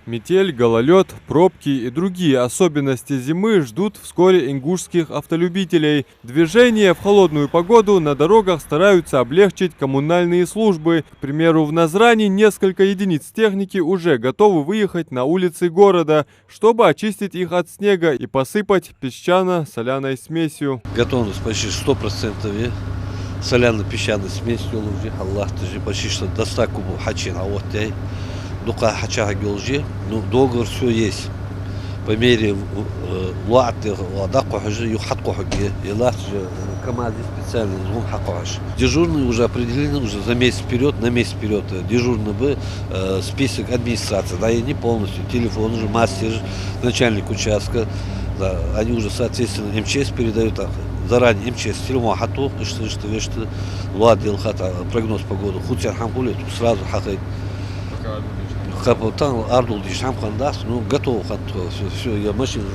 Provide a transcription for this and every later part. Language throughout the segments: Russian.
Метель, гололед, пробки и другие особенности зимы ждут вскоре ингушских автолюбителей. Движение в холодную погоду на дорогах стараются облегчить коммунальные службы. К примеру, в Назрани несколько единиц техники уже готовы выехать на улицы города, чтобы очистить их от снега и посыпать песчано-соляной смесью. Готовность почти 100%. Соляно-песчаной смесью уже Аллах тоже почти что до 100 кубов хачин, а вот дука хачага гелжи, ну договор все есть. По мере луаты ладаку хажи юхатку хаги, и лах же команды специально звон хакаш. Дежурный уже определены уже за месяц вперед, на месяц вперед. Дежурный бы список администрации, да и не полностью. Телефон уже мастер, начальник участка, да, они уже соответственно МЧС передают. Заранее МЧС телефон хату, что луат дел хата прогноз погоды, хутяр хамкулет сразу хакает. Хапотан ардул дишам хандас, ну готов хату, все, я машину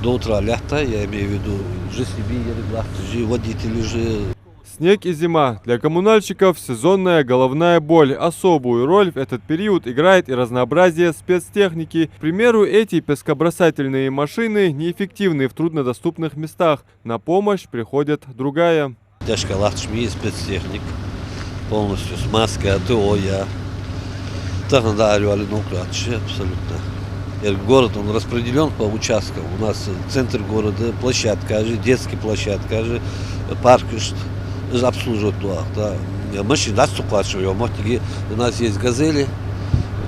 до утра лягта, я имею в виду, же себе же водители же. Снег и зима. Для коммунальщиков сезонная головная боль. Особую роль в этот период играет и разнообразие спецтехники. К примеру, эти пескобросательные машины неэффективны в труднодоступных местах. На помощь приходит другая. Тяжко лахтшми спецтехник, полностью с маской, АТО я. Так надо абсолютно. Город он распределен по участкам. У нас центр города, площадка, детский площадка, парк обслуживают туда. Да. Машины отступаем. У нас есть газели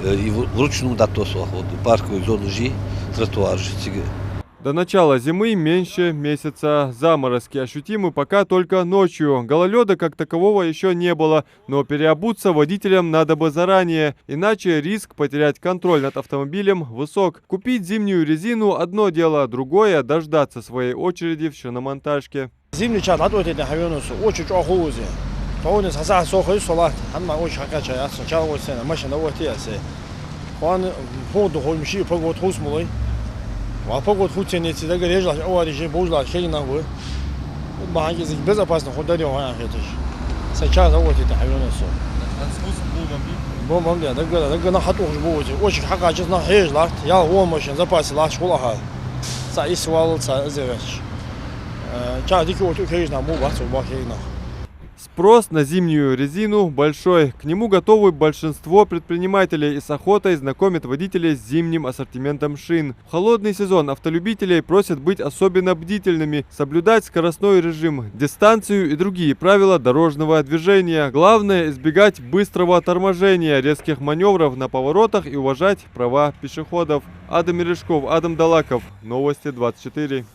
и вручную датосу. Парковую зону жи, тротуар. До начала зимы меньше месяца. Заморозки ощутимы пока только ночью. Гололеда как такового еще не было, но переобуться водителям надо бы заранее, иначе риск потерять контроль над автомобилем высок. Купить зимнюю резину одно дело, другое дождаться своей очереди в шиномонтажке. Зимний час очень охузи. Он саса сохой солат, он очень хакача, сначала вот сена, машина вот ясе. Он ходу хомши погод хусмулой. А погод хутенец, да гаража, овариши божла, хейна вы. Баги зиг безопасно ходали он ахетиш. Сейчас вот это хайоносо. Бомбам да на хату жботи. Очень хакача на хейжла. Я он машин запас ла школа. Са исвал са зевеш. Спрос на зимнюю резину большой. К нему готовы большинство предпринимателей и с охотой знакомят водителей с зимним ассортиментом шин. В холодный сезон автолюбителей просят быть особенно бдительными, соблюдать скоростной режим, дистанцию и другие правила дорожного движения. Главное — избегать быстрого торможения, резких маневров на поворотах и уважать права пешеходов. Адам Мережков, Адам Далаков. Новости 24.